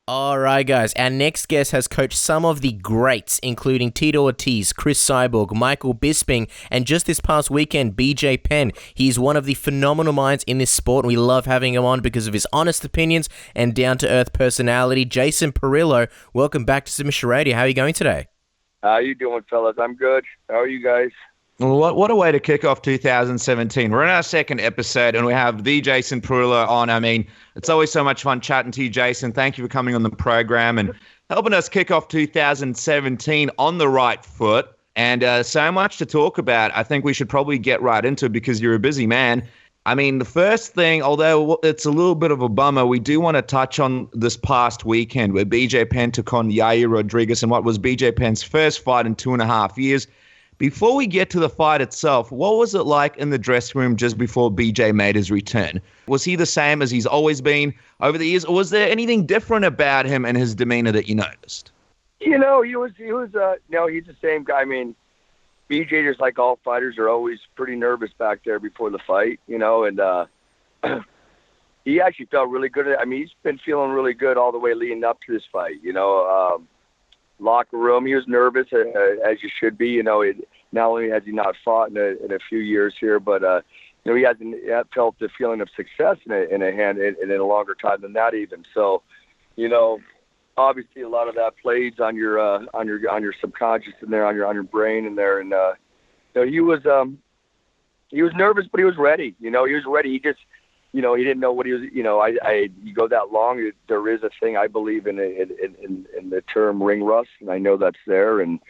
All right, guys. Our next guest has coached some of the greats, including Tito Ortiz, Chris Cyborg, Michael Bisping, and just this past weekend, BJ Penn. He's one of the phenomenal minds in this sport, and we love having him on because of his honest opinions and down-to-earth personality. Jason Parillo, welcome back to Submission Radio. How are you going today? How you doing, fellas? I'm good. How are you guys? Well, what a way to kick off 2017. We're in our second episode, and we have the Jason Parillo on. I mean, it's always so much fun chatting to you, Jason. Thank you for coming on the program and helping us kick off 2017 on the right foot. And so much to talk about. I think we should probably get right into it because you're a busy man. I mean, the first thing, although it's a little bit of a bummer, we do want to touch on this past weekend where BJ Penn took on Yair Rodriguez in what was BJ Penn's first fight in 2.5 years. Before we get to the fight itself, what was it like in the dressing room just before BJ made his return? Was he the same as he's always been over the years, or was there anything different about him and his demeanor that you noticed? You know, he's the same guy. I mean, BJ, just like all fighters, are always pretty nervous back there before the fight, and he actually felt really good. I mean, he's been feeling really good all the way leading up to this fight, locker room. He was nervous, as you should be. Not only has he not fought in a few years here, but he hasn't felt the feeling of success in a longer time than that even. So, obviously a lot of that plays on your subconscious in there, on your brain in there, and he was nervous, but he was ready. He was ready. He just. He didn't know what he was. You go that long. There is a thing I believe in the term ring rust, and I know that's there. And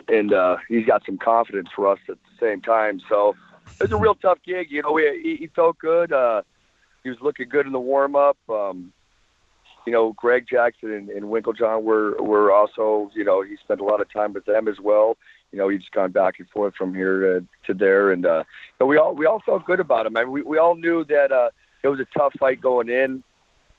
he's got some confidence for us at the same time. So it was a real tough gig. He felt good. He was looking good in the warm up. Greg Jackson and Winklejohn were also. He spent a lot of time with them as well. He's gone back and forth from here to there, and we all felt good about him. I mean, we all knew that. It was a tough fight going in.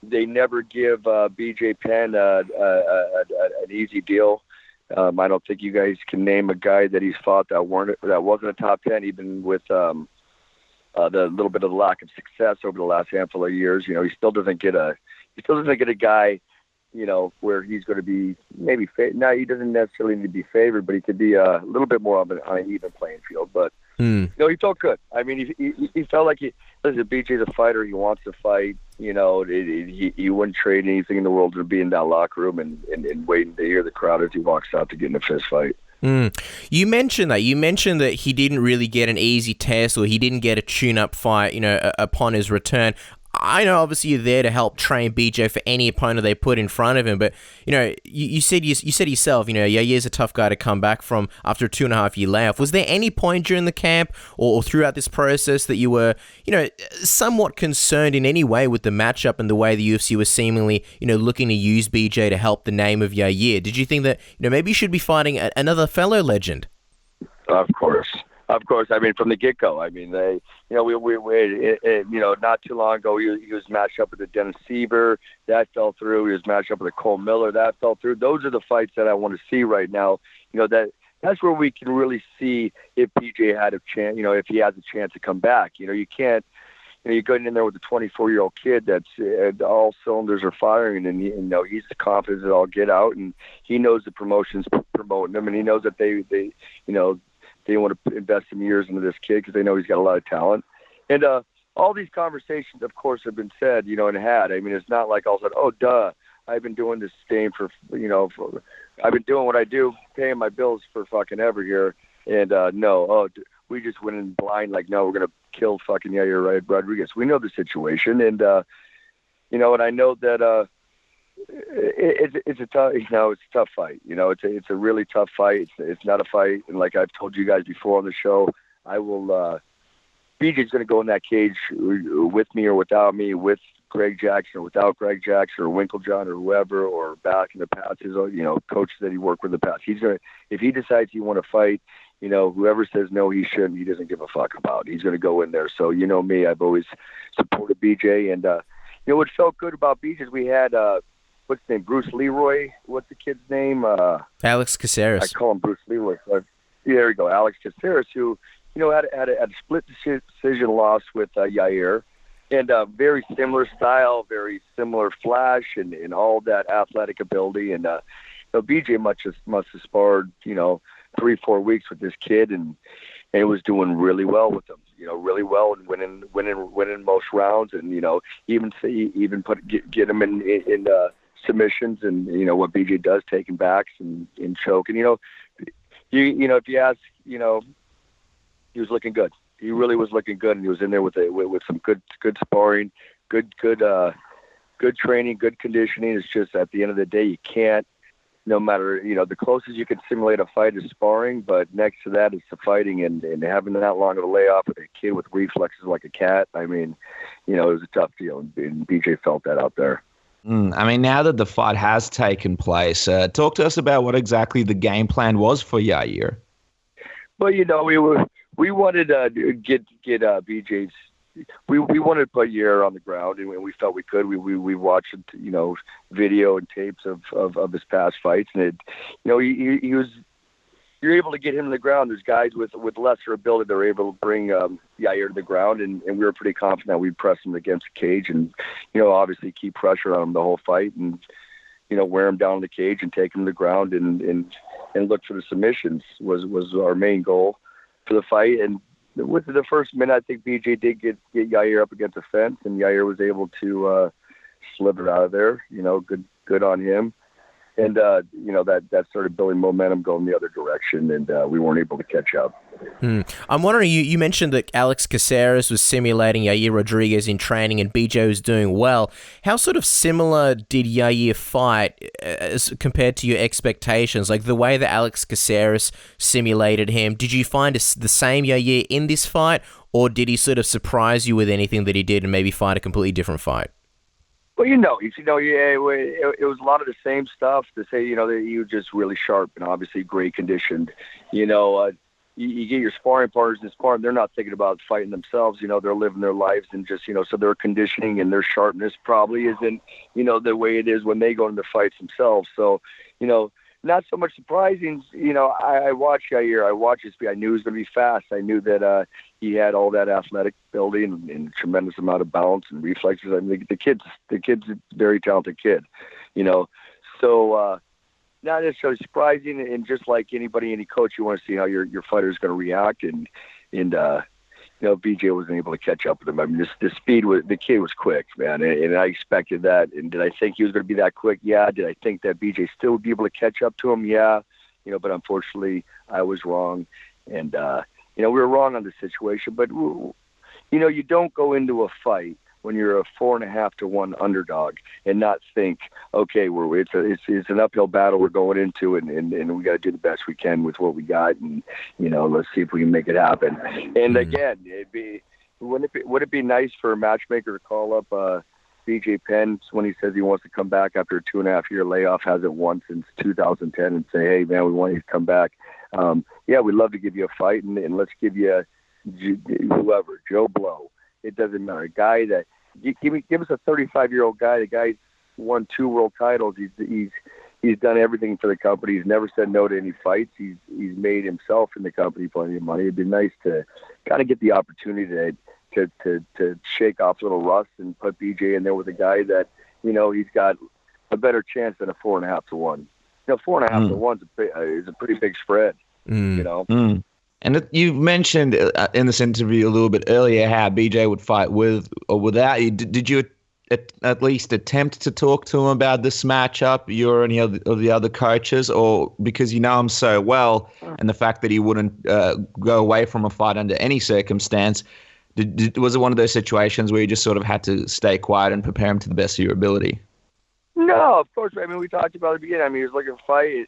They never give BJ Penn an easy deal. I don't think you guys can name a guy that he's fought that wasn't a top 10, even with the little bit of the lack of success over the last handful of years. He still doesn't get a guy, where he's going to be maybe now he doesn't necessarily need to be favored, but he could be a little bit more on an even playing field. But he felt good. I mean, he felt like BJ's a fighter. He wants to fight. He wouldn't trade anything in the world to be in that locker room and waiting to hear the crowd as he walks out to get in a fist fight. You mentioned that. You mentioned that he didn't really get an easy test, or he didn't get a tune-up fight, upon his return. I know obviously you're there to help train BJ for any opponent they put in front of him, but you said yourself, Yair's a tough guy to come back from after a 2.5 year layoff. Was there any point during the camp or throughout this process that you were, somewhat concerned in any way with the matchup and the way the UFC was seemingly, looking to use BJ to help the name of Yair? Did you think that, maybe you should be fighting another fellow legend? Of course. I mean, from the get-go. I mean, they, not too long ago, he was matched up with the Dennis Siever. That fell through. He was matched up with a Cole Miller. That fell through. Those are the fights that I want to see right now. That's where we can really see if BJ had a chance, if he has a chance to come back. You can't, you're going in there with a 24-year-old kid that's all cylinders are firing, and he's confident that I'll get out, and he knows the promotion's promoting him, and he knows that they want to invest some years into this kid because they know he's got a lot of talent. And all these conversations, of course, have been said, and had. I mean, it's not like all of a sudden, oh, duh, I've been doing this game I've been doing what I do, paying my bills for fucking ever here. And we just went in blind, like, no, we're going to kill fucking Yair Rodriguez. We know the situation. And, and I know that it's a tough, it's a tough fight. It's a really tough fight. It's not a fight. And like I've told you guys before on the show, I will, BJ's going to go in that cage with me or without me, with Greg Jackson or without Greg Jackson or Winklejohn or whoever, or back in the past, his, coaches that he worked with in the past. He's going to, if he decides he want to fight, whoever says no, he shouldn't, he doesn't give a fuck about. He's going to go in there. So, me, I've always supported BJ. And, what felt good about BJ is we had, what's his name? Bruce Leroy. What's the kid's name? Alex Caceres. I call him Bruce Leroy. So there we go. Alex Caceres, who, had a split decision loss with Yair. And very similar style, very similar flash, and all that athletic ability. And BJ must have sparred 3-4 weeks with this kid, and it was doing really well with him. Really well, and winning most rounds, and even get him in submissions, and what BJ does, taking backs and choking. If you ask, he was looking good. He really was looking good, and he was in there with some good sparring, good training, good conditioning. It's just at the end of the day, you can't. No matter, the closest you can simulate a fight is sparring, but next to that is the fighting, and having that long of a layoff with a kid with reflexes like a cat. I mean, it was a tough deal, and BJ felt that out there. Now that the fight has taken place, talk to us about what exactly the game plan was for Yair. Well, we wanted to get BJ's. We wanted to put Yair on the ground, and we felt we could. We watched video and tapes of his past fights, and he was. You're able to get him to the ground. There's guys with lesser ability that are able to bring Yair to the ground, and we were pretty confident that we'd press him against the cage, and obviously keep pressure on him the whole fight, and wear him down in the cage and take him to the ground, and look for the submissions was our main goal for the fight. And with the first minute, I think BJ did get Yair up against the fence, and Yair was able to slither out of there. Good on him. And, that started building momentum going the other direction, and we weren't able to catch up. I'm wondering, you mentioned that Alex Caceres was simulating Yair Rodriguez in training and BJ was doing well. How sort of similar did Yair fight as compared to your expectations? Like the way that Alex Caceres simulated him, did you find the same Yair in this fight, or did he sort of surprise you with anything that he did and maybe fight a completely different fight? Well, it was a lot of the same stuff to say, that he was just really sharp and obviously great conditioned. You get your sparring partners in sparring, they're not thinking about fighting themselves. They're living their lives, and just, so their conditioning and their sharpness probably isn't, the way it is when they go into fights themselves. So, not so much surprising. I watched Yair. I watched his speed. I knew he was going to be fast. I knew that he had all that athletic ability and a tremendous amount of balance and reflexes. I mean, the kid's a very talented kid, So not necessarily surprising. And just like any coach, you want to see how your fighter is going to react. And BJ wasn't able to catch up with him. I mean, the speed the kid was quick, man, and I expected that. And did I think he was going to be that quick? Yeah. Did I think that BJ still would be able to catch up to him? Yeah. But unfortunately, I was wrong, and we were wrong on the situation. But you don't go into a fight when you're a 4.5-1 underdog and not think, okay, it's an uphill battle we're going into, and we got to do the best we can with what we got, and let's see if we can make it happen. And again, would it be nice for a matchmaker to call up BJ Penn when he says he wants to come back after a 2.5-year layoff, hasn't won since 2010, and say, hey man, we want you to come back. Yeah, we'd love to give you a fight, and let's give you whoever, Joe Blow. It doesn't matter. A guy that give us a 35-year-old guy. The guy's won 2 world titles. He's done everything for the company. He's never said no to any fights. He's made himself in the company plenty of money. It'd be nice to kind of get the opportunity to shake off a little rust and put BJ in there with a guy that he's got a better chance than a 4.5-1. 4.5-1 is a pretty big spread. And you mentioned in this interview a little bit earlier how BJ would fight with or without you. Did you at least attempt to talk to him about this matchup, you or any of the other coaches, or because you know him so well and the fact that he wouldn't go away from a fight under any circumstance, was it one of those situations where you just sort of had to stay quiet and prepare him to the best of your ability? No, of course. I mean, we talked about it at the beginning. I mean, he was looking to fight,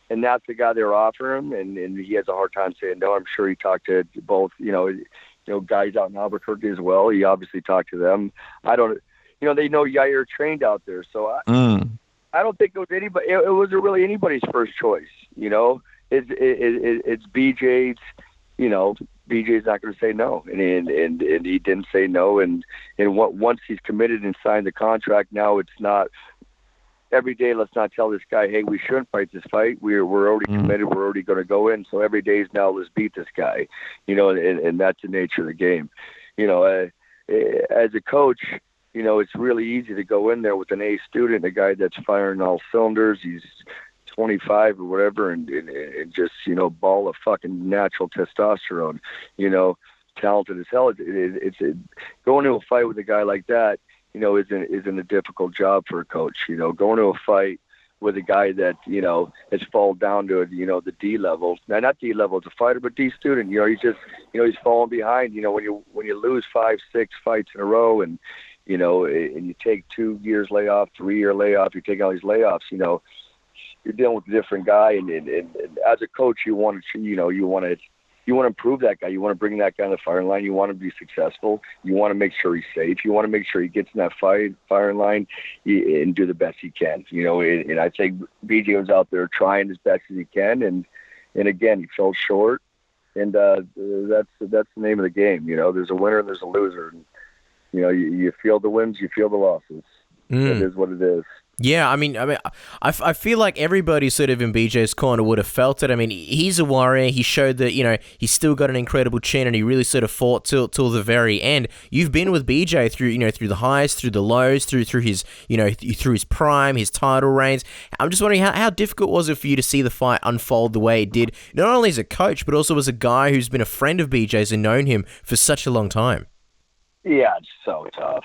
and that's the guy they were offering him, and he has a hard time saying no. I'm sure he talked to both, guys out in Albuquerque as well. He obviously talked to them. They know Yair trained out there, so I don't think it was anybody. It wasn't really anybody's first choice. It's BJ's. BJ's not going to say no, and he didn't say no. And once he's committed and signed the contract, now it's not. Every day, let's not tell this guy, hey, we shouldn't fight this fight. We're already committed. We're already going to go in. So every day is now, let's beat this guy, and that's the nature of the game. as a coach, it's really easy to go in there with an A student, a guy that's firing all cylinders. He's 25 or whatever, and just, ball of fucking natural testosterone, talented as hell. It's going to a fight with a guy like that, isn't a difficult job for a coach. Going to a fight with a guy that, has fallen down to, the D level. Now, not D level as a fighter, but D student. He's falling behind. When you lose 5-6 fights in a row, and and you take 2 years layoff, 3-year layoff, you take all these layoffs, you're dealing with a different guy, and as a coach, you want to improve that guy. You want to bring that guy on the firing line. You want to be successful. You want to make sure he's safe. You want to make sure he gets in that firing line and do the best he can. And I think BJ was out there trying as best as he can, and again, he fell short. And that's the name of the game. There's a winner and there's a loser. And, you feel the wins, you feel the losses. It is what it is. Yeah, I feel like everybody sort of in BJ's corner would have felt it. He's a warrior. He showed that, he's still got an incredible chin, and he really sort of fought till the very end. You've been with BJ through, through the highs, through the lows, through his, through his prime, his title reigns. I'm just wondering how difficult was it for you to see the fight unfold the way it did, not only as a coach, but also as a guy who's been a friend of BJ's and known him for such a long time? Yeah, it's so tough.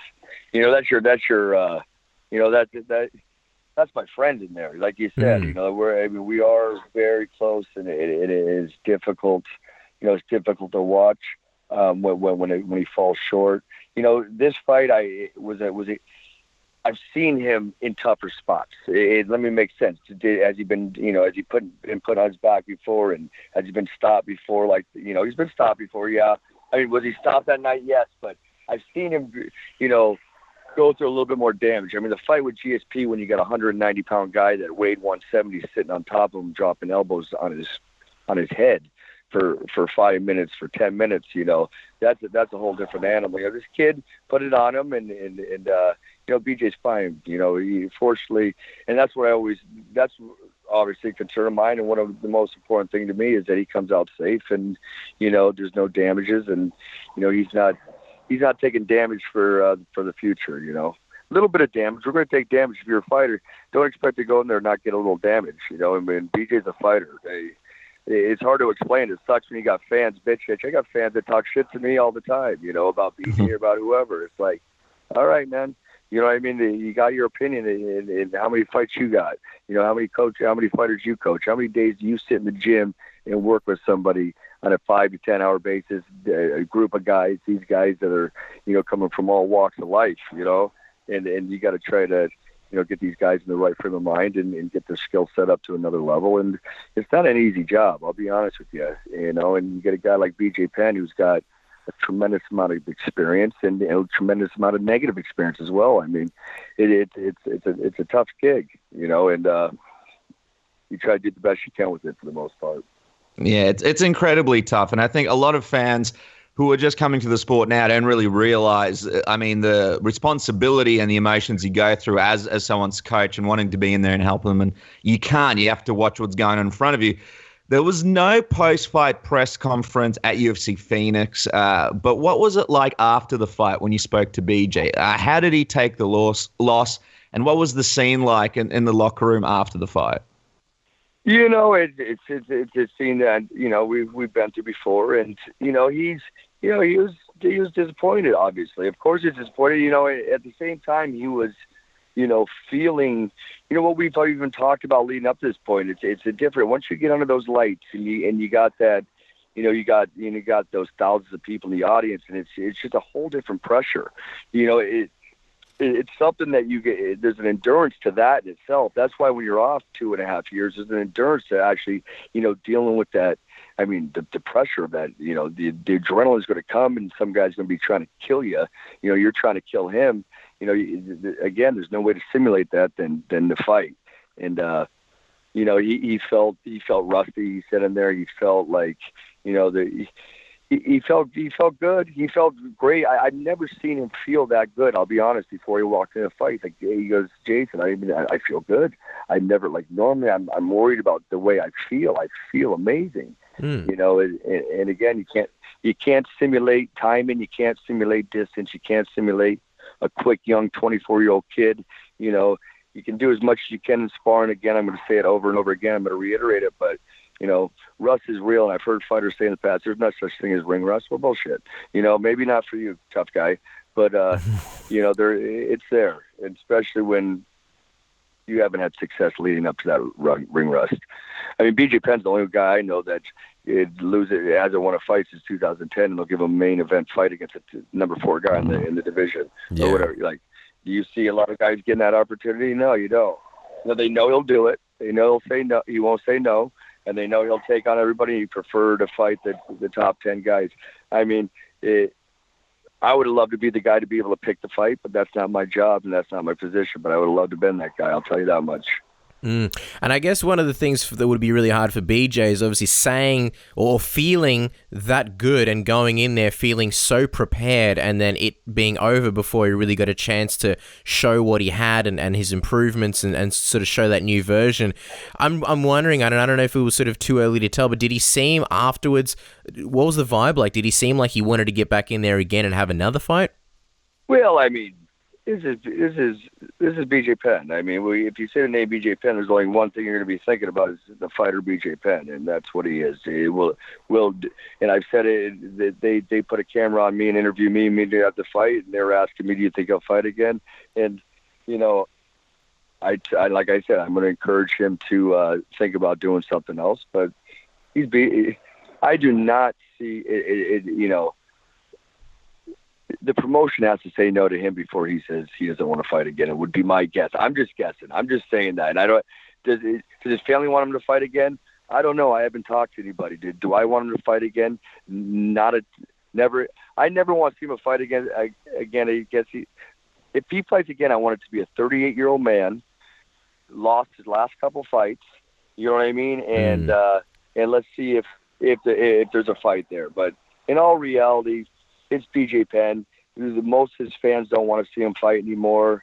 That's my friend in there. Like you said, we are very close, and it is difficult. It's difficult to watch when he falls short. This fight, I've seen him in tougher spots. Let me make sense. Has he been put on his back before, and has he been stopped before? He's been stopped before. Yeah. Was he stopped that night? Yes, but I've seen him, go through a little bit more damage. The fight with GSP, when you got a 190-pound guy that weighed 170 sitting on top of him, dropping elbows on his head for 5 minutes, for 10 minutes, that's a whole different animal. This kid put it on him, and BJ's fine. Fortunately, and that's obviously a concern of mine, and one of the most important thing to me is that he comes out safe, and there's no damages, and he's not taking damage for the future. A little bit of damage. We're going to take damage if you're a fighter. Don't expect to go in there and not get a little damage. BJ's a fighter. It's hard to explain. It sucks when you got fans bitch. I got fans that talk shit to me all the time. About BJ or about whoever. It's like, all right, man. You got your opinion, and how many fights you got. How many fighters you coach. How many days do you sit in the gym and work with somebody on a 5 to 10 hour basis, a group of guys, these guys that are, coming from all walks of life, and you got to try to, get these guys in the right frame of mind and get their skill set up to another level. And it's not an easy job, I'll be honest with you, and you get a guy like BJ Penn, who's got a tremendous amount of experience and a tremendous amount of negative experience as well. It's a tough gig, and you try to do the best you can with it for the most part. Yeah, it's incredibly tough. And I think a lot of fans who are just coming to the sport now don't really realize, the responsibility and the emotions you go through as someone's coach and wanting to be in there and help them. And you have to watch what's going on in front of you. There was no post-fight press conference at UFC Phoenix, but what was it like after the fight when you spoke to BJ? How did he take the loss, and what was the scene like in the locker room after the fight? It's a scene that we've been through before, and he was disappointed. Obviously, of course, he's disappointed. At the same time, he was, feeling, what we've even talked about leading up to this point. It's a different. Once you get under those lights, and you got that, you got those thousands of people in the audience, and it's just a whole different pressure. It's something that you get. There's an endurance to that in itself. That's why when you're off 2.5 years, there's an endurance to actually, dealing with that. The pressure of that. The adrenaline is going to come, and some guy's going to be trying to kill you. You're trying to kill him. Again, there's no way to simulate that than the fight. And he felt rusty. He said in there, he felt like, He felt good. He felt great. I've never seen him feel that good. I'll be honest. Before he walked in a fight, he goes, Jason, I feel good. I never normally I'm worried about the way I feel. I feel amazing. And again, You can't simulate timing. You can't simulate distance. You can't simulate a quick, young 24-year-old kid. You know, you can do as much as you can in sparring. Again, I'm going to say it over and over again. I'm going to reiterate it, but, you know, rust is real, and I've heard fighters say in the past, there's no such thing as ring rust. Well, bullshit. You know, maybe not for you, tough guy, but, you know, it's there, and especially when you haven't had success leading up to that ring rust. I mean, BJ Penn's the only guy I know that hasn't won a fight since 2010, and they'll give him a main event fight against the number 4 guy in the division or whatever. Like, do you see a lot of guys getting that opportunity? No, you don't. You know, they know he'll do it. They know he'll say no. He won't say no, and they know he'll take on everybody. He prefer to fight the top 10 guys. I mean, I would have loved to be the guy to be able to pick the fight, but that's not my job and that's not my position. But I would have loved to have been that guy. I'll tell you that much. And I guess one of the things that would be really hard for BJ is obviously saying or feeling that good and going in there feeling so prepared, and then it being over before he really got a chance to show what he had and his improvements and sort of show that new version. I'm wondering, I don't know if it was sort of too early to tell, but did he seem afterwards, what was the vibe like? Did he seem like he wanted to get back in there again and have another fight? Well, I mean, This is BJ Penn. I mean, if you say the name BJ Penn, there's only one thing you're going to be thinking about is the fighter BJ Penn, and that's what he is. He will, and I've said it. That they put a camera on me and interview me immediately after the fight, and they were asking me, "Do you think he'll fight again?" And you know, I like I said, I'm going to encourage him to think about doing something else. But I do not see it. You know. The promotion has to say no to him before he says he doesn't want to fight again. It would be my guess. I'm just guessing. I'm just saying that. And I don't. Does his family want him to fight again? I don't know. I haven't talked to anybody. Do I want him to fight again? Never. I never want to see him fight again. I guess if he fights again, I want it to be a 38-year-old man, lost his last couple fights. You know what I mean? And let's see if there's a fight there. But in all reality, it's BJ Penn. Most of his fans don't want to see him fight anymore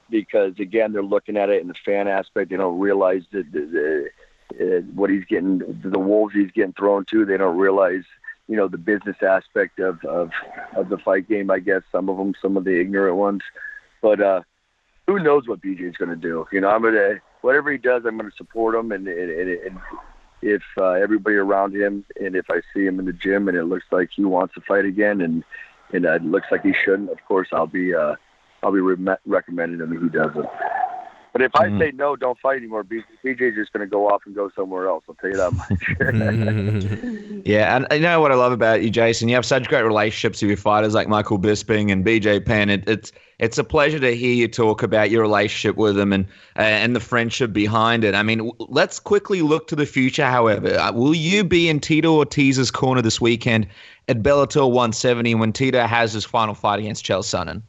because, again, they're looking at it in the fan aspect. They don't realize what he's getting, the wolves he's getting thrown to. They don't realize, you know, the business aspect of the fight game, I guess, some of the ignorant ones. But who knows what BJ's going to do? You know, whatever he does, I'm going to support him. And if everybody around him, and if I see him in the gym and it looks like he wants to fight again and it looks like he shouldn't, of course I'll be recommending him he doesn't. But if I say no, don't fight anymore, BJ's just going to go off and go somewhere else. I'll tell you that much. Yeah, and you know what I love about you, Jason? You have such great relationships with your fighters like Michael Bisping and BJ Penn. It's a pleasure to hear you talk about your relationship with them and the friendship behind it. I mean, let's quickly look to the future, however. Will you be in Tito Ortiz's corner this weekend at Bellator 170 when Tito has his final fight against Chael Sonnen?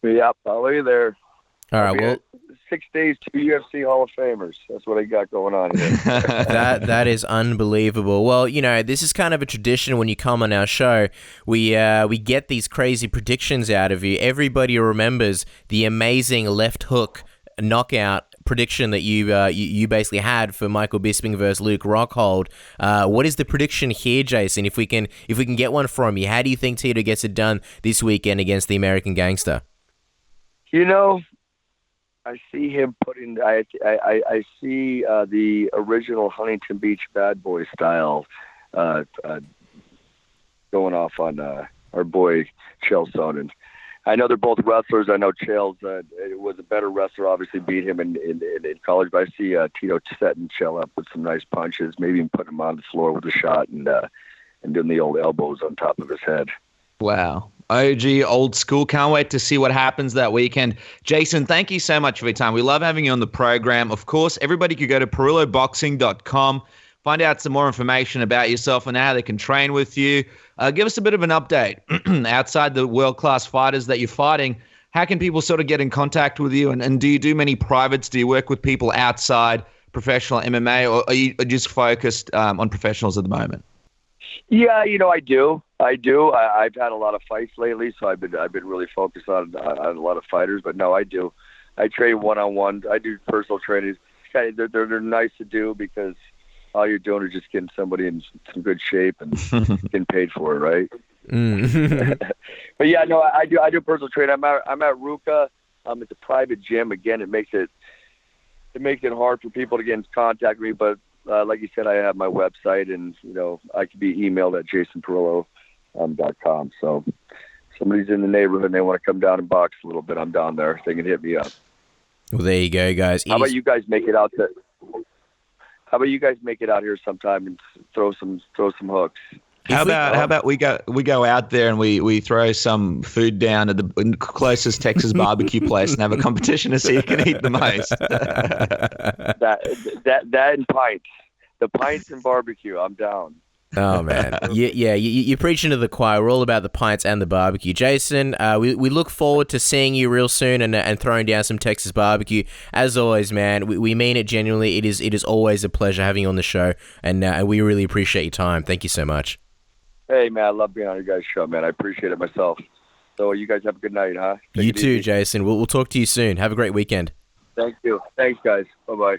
Yep, I'll be there. All right, well, 6 days to UFC Hall of Famers. That's what I got going on here. that is unbelievable. Well, you know, this is kind of a tradition when you come on our show. We get these crazy predictions out of you. Everybody remembers the amazing left hook knockout prediction that you basically had for Michael Bisping versus Luke Rockhold. What is the prediction here, Jason? If we can get one from you, how do you think Tito gets it done this weekend against the American Gangster? You know, I see him putting. I see the original Huntington Beach Bad Boy style going off on our boy Chael Sonnen. I know they're both wrestlers. I know Chael's was a better wrestler. Obviously, beat him in college. But I see Tito setting Chael up with some nice punches. Maybe even putting him on the floor with a shot and doing the old elbows on top of his head. Wow. OG, old school. Can't wait to see what happens that weekend. Jason, thank you so much for your time. We love having you on the program. Of course, everybody could go to ParilloBoxing.com, find out some more information about yourself and how they can train with you. Give us a bit of an update. Outside the world-class fighters that you're fighting, how can people sort of get in contact with you? And do you do many privates? Do you work with people outside professional MMA, or are you just focused on professionals at the moment? Yeah, you know, I do. I've had a lot of fights lately, so I've been really focused on a lot of fighters. But no, I do. I train one-on-one. I do personal training. They're nice to do because all you're doing is just getting somebody in some good shape and getting paid for it, right? But yeah, no, I do personal training. I'm at Ruka. It's a private gym. Again, it makes it hard for people to get in contact with me. But like you said, I have my website, and I can be emailed at jasonparillo.com. So if somebody's in the neighborhood and they want to come down and box a little bit, I'm down there. They can hit me up. Well, there you go, guys. How about you guys make it out here sometime and throw some hooks? How about we go out there and we throw some food down at the closest Texas barbecue place and have a competition to see who can eat the most. that and pints. The pints and barbecue. I'm down. Oh, man. You're preaching to the choir. We're all about the pints and the barbecue. Jason, we look forward to seeing you real soon and throwing down some Texas barbecue. As always, man, we mean it genuinely. It is always a pleasure having you on the show, and we really appreciate your time. Thank you so much. Hey, man, I love being on your guys' show, man. I appreciate it myself. So you guys have a good night, huh? You too, Jason. We'll talk to you soon. Have a great weekend. Thank you. Thanks, guys. Bye-bye.